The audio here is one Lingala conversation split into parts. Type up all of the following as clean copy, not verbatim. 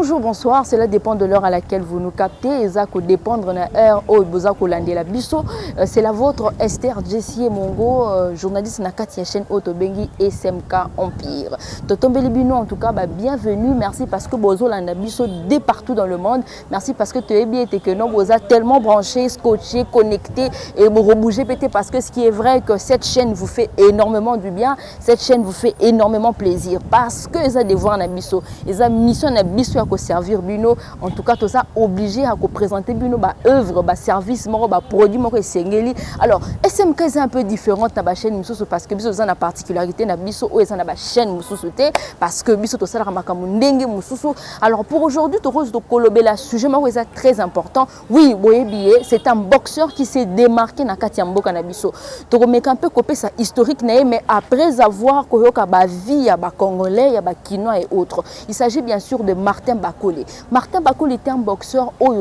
Bonjour, bonsoir, cela dépend de l'heure à laquelle vous nous captez. Et ça dépendre de l'heure où vous avez la biso. C'est la vôtre Esther Jessie Mongo, journaliste na Katia chaîne Otobengi SMK Empire. Totombeli Bino, en tout cas, bienvenue. Merci parce que Bozo l'a biso dès partout dans le monde. Merci parce que tu es bien et que non, vous êtes tellement branché, scotché, connecté et vous rebougez pété parce que ce qui est vrai que cette chaîne vous fait énormément du bien. Cette chaîne vous fait énormément plaisir parce que ils ont des voix na biso, ils ont mission na biso à servir bino. En tout cas tout ça obligé à présenter bino œuvre service moko produit moko sengeli. Alors SMK est un peu différente na ba chaîne mususu parce que biso za na particularité na biso o za na ba chaîne mususu te parce que biso to sala makambo ndenge mususu. Alors pour aujourd'hui to rose de kolobela sujet moko est très important. Oui, boyebi c'est un boxeur qui s'est démarqué na kati ya mboka na biso. To remeka un peu copé sa historique na mais après avoir koyoka ba vie ya ba congolais ya ba kinois et autres. Il s'agit bien sûr de Martin Bakole. Martin Bakole était un boxeur au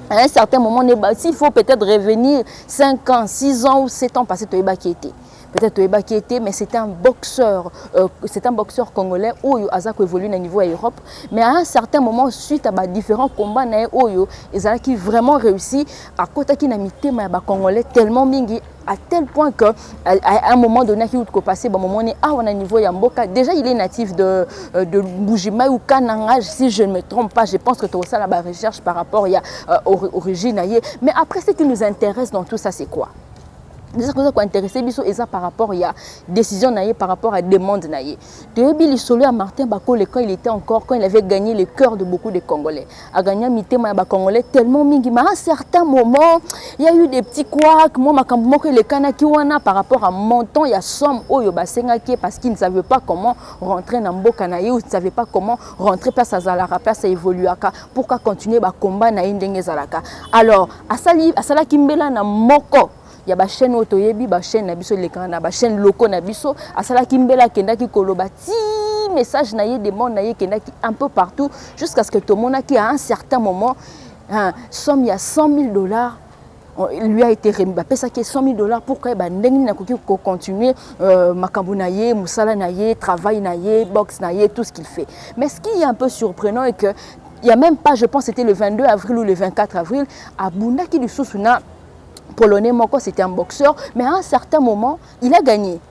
à un certain moment, s'il faut peut-être revenir 5 ans, 6 ans ou 7 ans passé, qui était. Peut-être Toeba qui était, mais c'était un boxeur congolais où Azako évolue au niveau Europe. Mais à un certain moment, suite à différents combats, ils ont vraiment réussi à côté qui n'a mis thème congolais tellement mingi à tel point que à un moment donné qui est passé bon moment on a niveau Yamboka déjà il est natif de Bujima ou Kananga si je ne me trompe pas. Je pense que tu as ça la recherche par rapport à origine. Mais après ce qui nous intéresse dans tout ça c'est quoi? Déjà que ça intéressé biso et ça par rapport il y a décision naïe par rapport à demande naïe. Depuis le solo à Martin Bakole quand il avait gagné le cœur de beaucoup de Congolais. A gagné mitema ba Congolais tellement mingi mais à un certain moment il y a eu des petits couacs moi makambo que les kanaki wana par rapport à montant il y a somme oyo ba sengaki parce qu'ils ne savaient pas comment rentrer dans mboka naïe ou ne savaient pas comment rentrer place à Zalaka place à évoluaka pourquoi continuer ba combat naïe ndenge Zalaka. Alors asala kimbela na moko il y a ba chaîne otoyebi ba chaîne na biso lekana ba chaîne loko na biso asala kimbela kenda ki koloba ti message na ye demande na ye kenda ki un peu partout jusqu'à ce que tout le monde qui à un certain moment somme il y a $100,000 lui a été remis ba pesa qui $100,000 pourquoi ba ndengi na koki ko continuer makambo na ye musala na ye travail na ye boxe na ye tout ce qu'il fait. Mais ce qui est un peu surprenant est que il y a même pas je pense c'était le 22 avril ou le 24 avril à Bunda qui du Susuna Polonais Moko, c'était un boxeur, mais à un certain moment, il a gagné.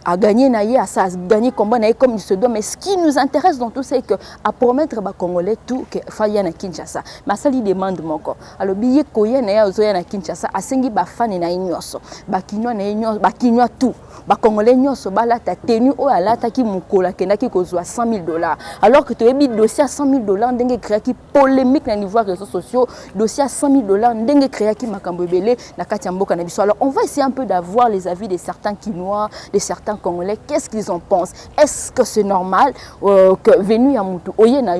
A gagné naïe, à ça, gagné combat naïe comme il se doit. Mais ce qui nous intéresse dans tout ça, c'est que à promettre les Congolais tout que faille na Kinshasa. Mais ça lui demande Moko. Alors billet koye naïe ozoya na Kinshasa, a sengi ba fan naïe nyoso, ba kinwa naïe nyoso, ba kinwa tout. Ba Congolais nyoso bala ta tenue o ala ta ki mukola kena ki kozwa $100,000. Alors que tu as dossier à $100,000 ndenge créé qui polémique na niveau réseaux sociaux, dossier à $100,000 ndenge créé qui makambo belé na kati mboka na biso. Alors on va essayer un peu d'avoir les avis de certains Kinois, de certains Congolais, qu'est-ce qu'ils en pensent? Est-ce que c'est normal que venu à Moutou,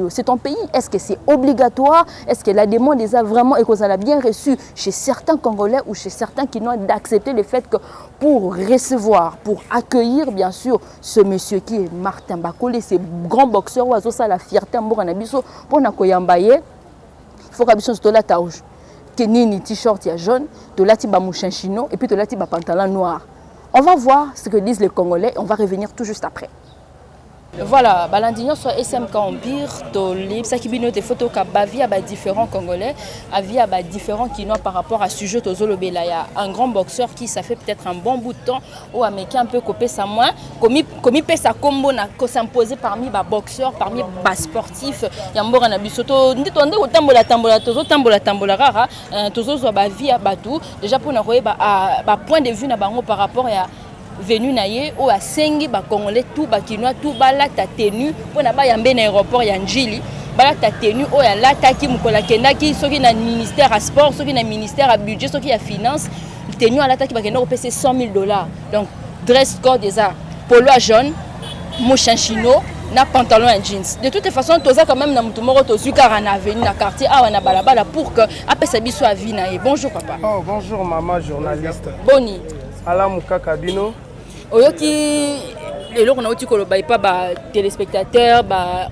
c'est ton pays? Est-ce que c'est obligatoire? Est-ce que la demande est vraiment et qu'on a bien reçu chez certains Congolais ou chez certains Kinois d'accepter le fait que pour recevoir, pour accueillir bien sûr ce monsieur qui est Martin Bakole, ce grand boxeur oiseau ça la fierté mboka na biso pour na koyambaye, il faut que biso to la taouge. Kenini t-shirt ya jaune, to la ti ba mouchinchino et puis to la ti ba pantalon noir. On va voir ce que disent les Congolais. On va revenir tout juste après. Voilà, balandignon soit SMK Empire, to lib ça qui bino des photos ka bavia ba différents Congolais, avia ba différents Kinois par rapport à sujet to Zolobela. Il y a un grand boxeur qui ça fait peut-être un bon bout de temps ou américain un peu copé ça moins, comme il sa combo na ko s'imposer parmi ba boxeurs, parmi ba sportifs. Ya mbora na bisoto ndi to ndeko tambola rara, tozo zo ba via batu déjà pour na koyeba ba point de vue na bango par rapport à venu naie ou à sengi ba Congolais tout ba Kinois tout bala ta tenue pour na ba yambe na aéroport ya Njili bala ta tenue o ya lata ki mukola kenda ki soki na ministère à sport soki na ministère à budget soki à finance tenue à lata ki ba kenda ko pese $100,000. Donc dress code déjà polo jaune mouchinchino na pantalon et jeans. De toute façon toza quand même na mutu moko to zukara na avenue na quartier awa na balabala pour que apesa biso a vie naie. Bonjour papa. Oh bonjour maman journaliste. Boni. Ala Mukaka Bino. Oyoki lelo na uti koloba ipa ba téléspectateurs ba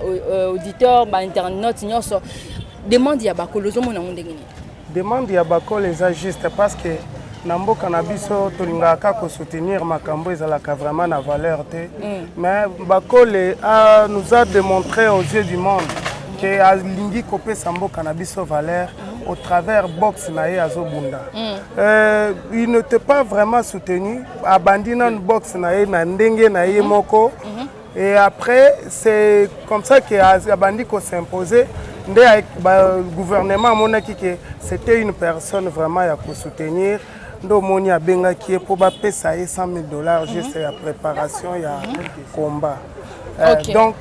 auditeurs ba internautes nyonso demande ya bakolo zo mona ndenge ni. Demande ya bakolo eza juste parce que na mboka na biso tolingaka ko soutenir makambo ezalaka vraiment na valeur te. Mais Bakole nous a démontré aux yeux du monde que alingi kopesa mboka na biso valeur au travers box na ye azobunda. Il ne t'est pas vraiment soutenu abandi na box na ye na ndenge na ye moko. Et après c'est comme ça que abandi ko s'imposer. Le gouvernement monaki que c'était une personne vraiment ya ko soutenir. Ndo moni abenga qui est pour payer $100,000 juste la préparation ya combat. Donc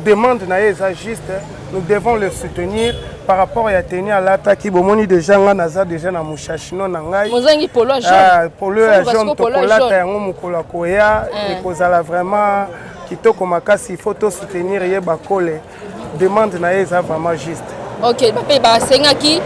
demande na eza juste nous devons le soutenir par rapport à tenir à l'attaque bomoni déjà naza déjà na mushashino na ngai mozangi polo jaune polo jaune to kolata yango mukolo koya et kozala vraiment kitoko makasi il faut to soutenir ye Bakole demande na eza vraiment juste. OK ba sengaki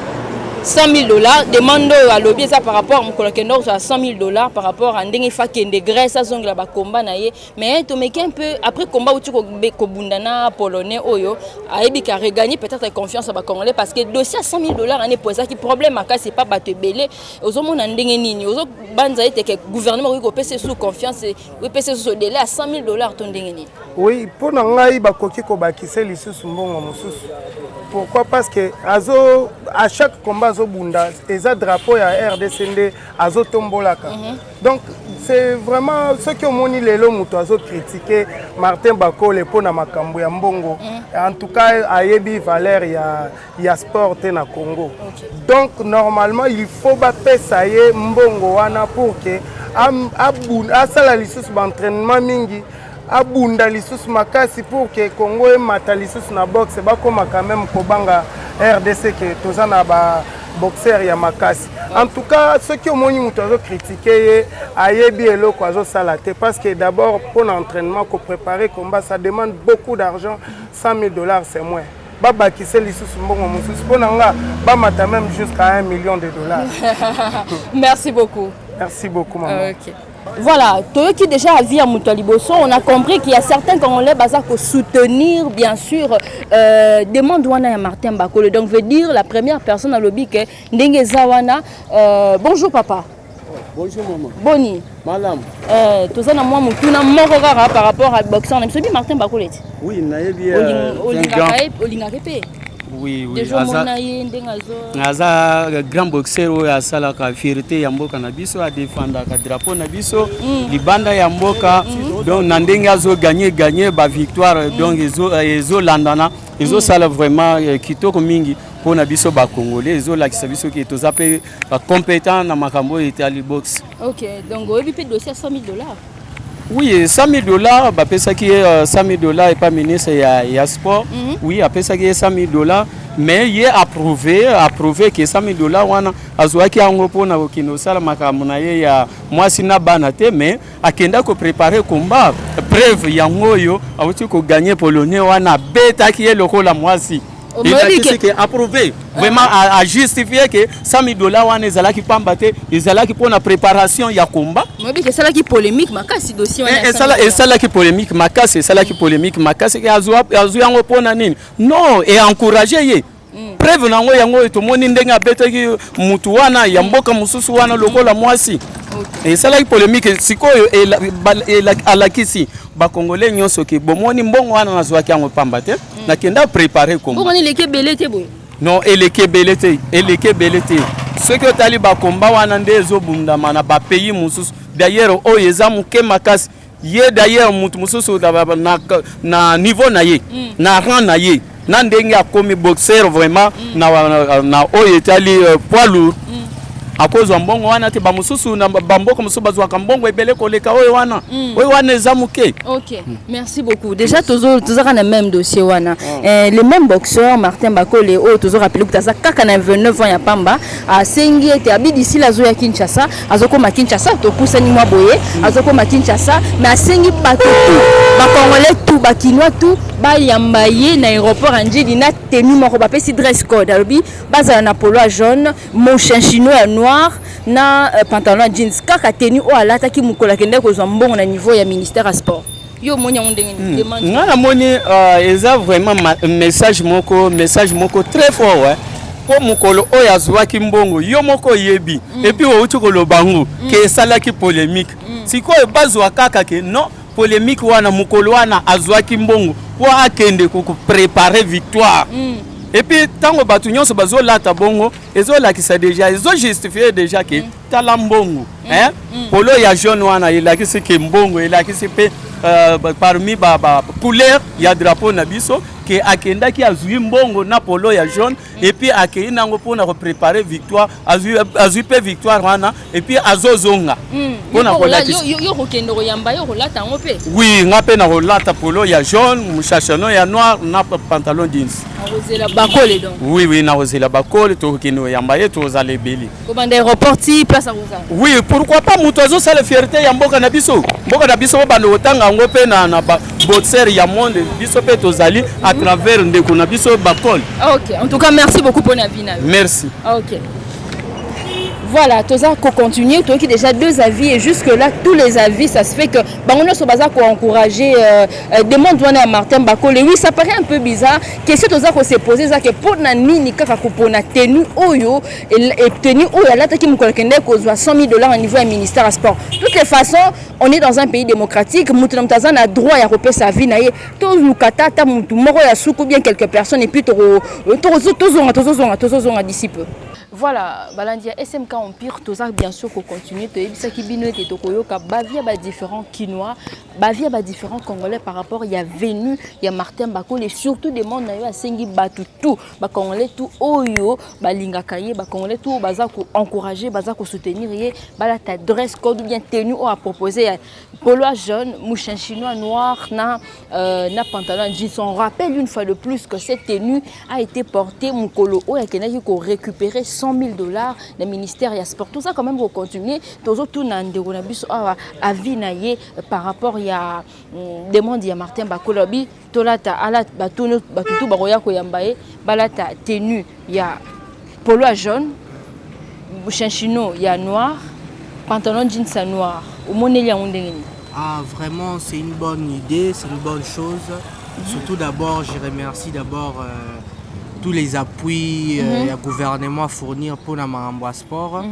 $100,000 demande à lobby ça par rapport à mon collègue à $100,000 par rapport à ndenge fa kende Grèce à zongi la ba combat na ye mais to meki un peu après combat où tu ko bundana polonais oyo a ebi ka regagner peut-être confiance à ba congolais parce que dossier à $100,000 ane poser qui problème aka c'est pas bato belé ozo mona ndenge nini ozo banza ete que gouvernement ko pese sous confiance we pese sous délai à $100,000 ton ndenge nini. Oui pour na ngai ba koki ko bakise lisusu mbongo mususu. Pourquoi? Parce que à chaque combat Zobunda, les drapeaux à RDCND, Azo Tombolaka. Donc c'est vraiment ce qui ont mis les lots Azo critiqué Martin Bakole pour na makambo ya mbongo. En tout cas, Ayebi Valère il y a sport na Congo. Donc normalement il faut baper ça y mbongo wana pour que asala lisusu d'entraînement mingi. Abunda lisusu makasi pour que Congo et mata lisusu na boxe bakoma quand même kobanga RDC que tozana ba boxeur ya makasi. En tout cas ceux qui ont moni mutozo critiquer ayebi eloko azo salate parce que d'abord pour l'entraînement ko préparer combat ça demande beaucoup d'argent $100,000 c'est moins. Baba qui c'est lisusu mbongo mususu ponanga ba mata même jusqu'à $1 million. Merci beaucoup. Merci beaucoup maman. OK. Voilà, toi qui déjà a vu à Moutaliboso, on a compris qu'il y a certains Congolais pour soutenir, bien sûr, demande Wana à Martin Bakole. Donc, veut dire la première personne à lobby que Ndenge Zawana. Bonjour papa. Bonjour maman. Boni. Madame. Tout ça, moi, je suis par rapport à boxeur. Je suis Martin Bakole. Oui, oui, oui. Aza grand boxeur ya sala ka fierté ya mboka na biso a défendre ka drapeau na biso libanda ya mboka donc na ndenge azo gagner ba victoire donc ezo landana ezo sala vraiment kitoko mingi pour na biso ba congolais ezo la kisabiso ki toza pe compétent na makambo etali box. OK, donc oyebi pe dossier $100,000. Oui, $100,000, qui est $100,000 et pas ministre ya sport. Oui, après ça qui est $100,000, mais il est approuvé que $100,000 wana azwaki yango pona okino sala makamuna ye ya mwasi na banate mais akenda ko préparer combat. Preuve yango yo awuti ko gagner polonais wana beta qui est lokola mwasi. Il a dit que approuvé vraiment à justifier que $100,000 wana ezalaki pambate ezalaki pour la préparation ya combat. Moi bi que ça là qui polémique makasi dossier wana. Et ça là qui polémique makasi, ça là qui polémique makasi que azu yango pona nini. Non, et encourager ye. Preuve nango yango to moni ndenga betaki mutu wana ya mboka mususu wana lokola mwasi. Et ça là qui polémique sikoyo et la kisi ba congolais nyonso ki bomoni mbongo wana nazwaki yango pambate na kenda préparer combat. Bongo ni leke belete boy. Non, eleke belete. Ce que tali ba combat wana ndezo bundama na ba pays mususu. D'ailleurs o yeza muke makas ye d'ailleurs mutu mususu na niveau na ye, na rang na ye. Na ndenge akomi boxeur vraiment na o yetali poids lourd. À cause de mbongo wana te ba mususu na bamboka mususu bazwa kambongo ebele koleka oyo wana oyo wana ezamuke. OK, merci beaucoup. Déjà toujours na même dossier wana. Le même boxeur Martin Bakole o toujours rappelé que taza kaka na 29 ans ya pamba a sengi ete abidi ici la zo ya Kinshasa azoko ma Kinshasa to kusani mwa boye azoko ma Kinshasa mais a sengi bato tout ba congolais tout ba kinois tout ba yambaye na aéroport Anjeli na tenue moko ba pesi dress code alobi baza na polo jaune mon chinois noir na pantalon jeans kaka tenue o alata ki mukola kende ko zo mbongo na niveau ya ministère à sport. Yo monya ndenge ni demande. Na moni eza vraiment message moko très fort ouais. po mokolo oyo azwaki mbongo yo moko yebi et puis outi koloba ngo ke esalaki polémique sikoyo bazwa kaka ke non polémique wana mokolo wana azwaki mbongo po akende préparer victoire et puis tango batu nyonso bazolata bongo ezolakisa déjà ezojustifier déjà ke tala mbongo polo ya jaune wana elakisi ke mbongo elakisi pe parmi couleur ya drapeau na biso ke akendaki azwi mbongo na polo ya jaune et puis akei nango pona préparer victoire azwi pe victoire wana et puis azozonga pona kolakisa yo kokendo yamba yo kolata ngo pe oui nga pe na kolata polo ya jaune mushashano ya noir na pantalon jeans ozela bakole donc oui na ozela bakole to kokendo yamba ye to zale beli ko banda aéroport ti place à rosa oui pourquoi pas muto azo sala fierté ya mboka na biso bando otanga ngo pe na boxer ya monde biso pe to zali à travers ndeko na biso bakole. OK, en tout cas merci beaucoup pour la vie. Merci. OK. Voilà, tout ça qu'on continue, toi qui déjà 2 avis et jusque là tous les avis ça se fait que on a ce bazar pour encourager demande à Martin Bakole. Oui, ça paraît un peu bizarre. Question tout ça qu'on s'est posé ça que pour na nini kaka pour na tenue oyo et tenue oyo là qui me kolkende ko $100 000 au niveau du ministère des Sports. De toutes les façons, on est dans un pays démocratique, mutu mtazana a droit à repayer sa vie naie. Tous nous katata mutu moro ya soukou bien quelques personnes et puis tozonga d'ici peu. Voilà, Balandia SMK Empire, tout ça bien sûr qu'on continue. Tu sais qui bino était tokoyoka, bavia ba différents Kinois, bavia ba différents Congolais par rapport il y a Venu, il y a Martin Bakole et surtout des monde na yo asengi batutu, ba Congolais tout oyo, ba lingakaye, ba Congolais tout baza ko encourager, baza ko soutenir yé, ba la ta dress code bien tenue ou à proposer polo jaune, mouchin chinois noir na pantalon jeans. On rappelle une fois de plus que cette tenue a été portée mukolo o ya kenaki ko récupérer $100 000 le ministère et sport. Tout ça quand même pour continuer. Tout tout à vinailler par rapport à demande à Martin Bakolobi. Tolata alat batuno batutu baroya ko yambaye balata tenue ya polo jaune, chinchino ya noir, pantalon jeans noir. Ah vraiment c'est une bonne idée, c'est une bonne chose. Surtout d'abord je remercie d'abord tous les appuis le gouvernement à fournir pour la Marambo Sport.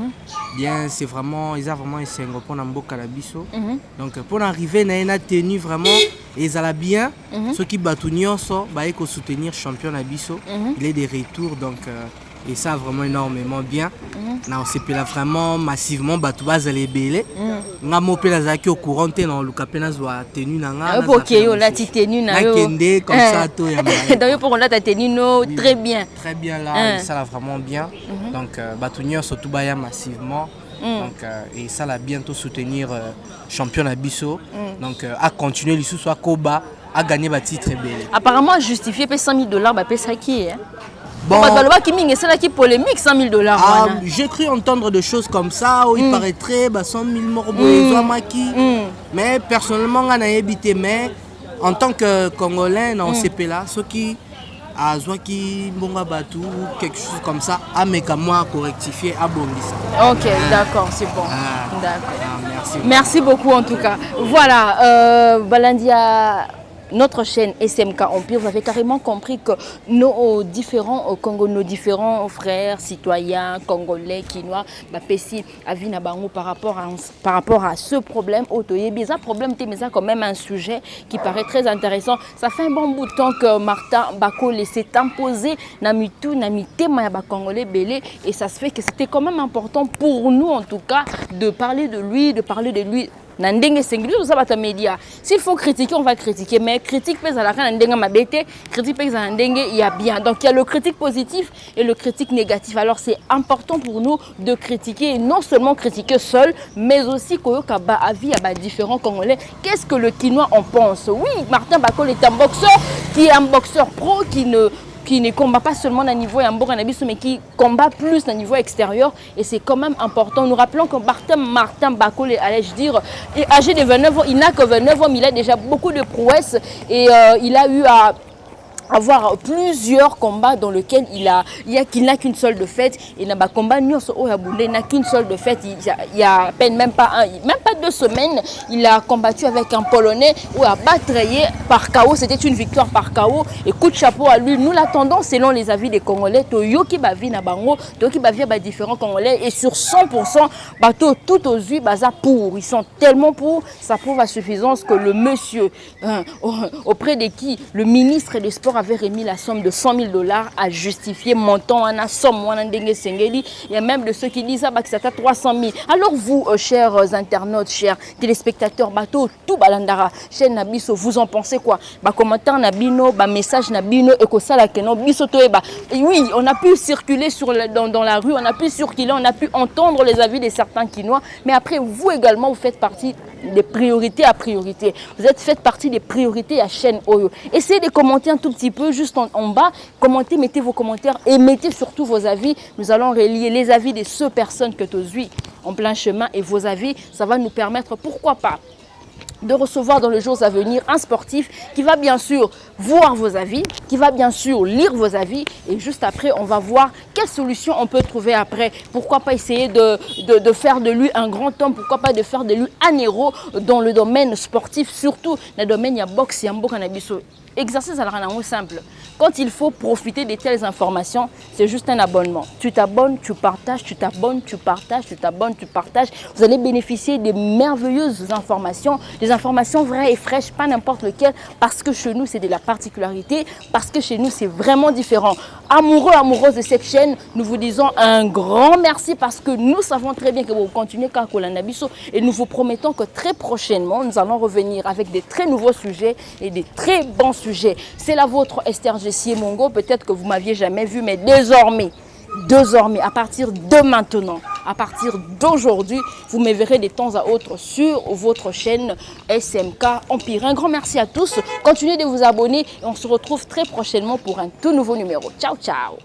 Bien, c'est vraiment, ils ont vraiment essayé pour la Mboka Biso. Donc pour arriver à une tenue vraiment, ils ont bien. Ceux qui battent ils soutenir champion Biso. Il est de retour donc et ça vraiment énormément bien. On s'est là vraiment massivement battu bas les belé. On a mopé la zaki au courant dans le capena soit tenue nanga. OK, là tu tenue na yo. Comme ça to ya. Donc pour là ta tenue no très bien. Très bien là, ça là vraiment bien. Donc batunier surtout baya massivement. Donc et ça là bientôt soutenir champion Abisso. Donc à continuer les sous à Koba à gagner ba titre belé. Apparemment justifié $100 000 ba pesa qui hein. Bon, c'est là qui polémique $100 000. J'ai cru entendre des choses comme ça où il paraîtrait 100 000 morbo mais personnellement on a habité mais en tant que Congolais on sait pas là ceux qui a qui bonga batu ou quelque chose comme ça à mes moi pour rectifier à Bondissa. OK, d'accord, c'est bon. Merci. Merci beaucoup en tout cas. Voilà, Balandia notre chaîne SMK Empire, vous avez carrément compris que nos différents Congo, nos différents frères, citoyens, congolais, quinois, Pessi, Avina Bango par rapport à ce problème, bizarre problème, mais ça quand même un sujet qui paraît très intéressant. Ça fait un bon bout de temps que Martin Bakole s'est imposé Namitu, Namité, Mayaba Congolais Belé, et ça se fait que c'était quand même important pour nous en tout cas de parler de lui, s'il faut critiquer, on va critiquer, mais critique pèse à la fin critique pèse à il y a bien. Donc il y a le critique positif et le critique négatif. Alors c'est important pour nous de critiquer et non seulement critiquer seul, mais aussi Koyokaba avis à différents Congolais. Qu'est-ce que le Kinois en pense? Oui, Martin Bakole est un boxeur qui est un boxeur pro qui ne combat pas seulement à niveau mais qui combat plus à niveau extérieur et c'est quand même important. Nous rappelons que Martin Bakole, allais-je dire, est âgé de 29 ans, il n'a que 29 ans, mais il a déjà beaucoup de prouesses et il a eu à avoir plusieurs combats dans lesquels qu'il n'a qu'une seule défaite. Et dans le combat, il n'a qu'une seule défaite. Il y a à peine même pas 2 semaines, il a combattu avec un Polonais où a battu par KO. C'était une victoire par KO. Et coup de chapeau à lui. Nous l'attendons selon les avis des Congolais. Toyoki Bavi Nabango, Toyoki Bavi a différents Congolais. Et sur 100%, bateau tout aux yeux, baza pour. Ils sont tellement pour. Ça prouve à suffisance que le monsieur, auprès de qui le ministre des Sports avait remis la somme de $100 000 à justifier montant à la somme. Il y a même de ceux qui disent que c'est à 300 000. Alors vous, chers internautes, chers téléspectateurs, bateau, tout balandara, chaîne Nabiso, vous en pensez quoi? Commentaire Nabino, message Nabino, et que ça la kenon, biso to eba. Oui, on a pu circuler dans la rue, on a pu circuler, on a pu entendre les avis de certains Quinois, mais après vous également, vous faites partie des priorités à priorité. Vous faites partie des priorités à chaîne Oyo. Essayez de commenter un tout petit peu, juste en bas. Commentez, mettez vos commentaires et mettez surtout vos avis. Nous allons relier les avis de ces personnes que tu suis en plein chemin et vos avis. Ça va nous permettre, pourquoi pas, de recevoir dans les jours à venir un sportif qui va bien sûr voir vos avis, qui va bien sûr lire vos avis et juste après on va voir quelle solution on peut trouver après. Pourquoi pas essayer de faire de lui un grand homme, pourquoi pas de faire de lui un héros dans le domaine sportif, surtout dans le domaine de boxe et en boxe. Exercice à la simple. Quand il faut profiter de telles informations, c'est juste un abonnement. Tu t'abonnes, tu partages, tu t'abonnes, tu partages, tu t'abonnes, tu partages. Vous allez bénéficier des merveilleuses informations, des informations vraies et fraîches, pas n'importe lesquelles, parce que chez nous, c'est de la particularité, parce que chez nous, c'est vraiment différent. Amoureux, amoureuses de cette chaîne, nous vous disons un grand merci parce que nous savons très bien que vous continuez Kakolanda Biso et nous vous promettons que très prochainement, nous allons revenir avec des très nouveaux sujets et des très bons sujets. C'est la vôtre Esther Jessie Mongo, peut-être que vous m'aviez jamais vu, mais désormais, à partir de maintenant, à partir d'aujourd'hui, vous me verrez de temps à autre sur votre chaîne SMK Empire. Un grand merci à tous, continuez de vous abonner et on se retrouve très prochainement pour un tout nouveau numéro. Ciao, ciao.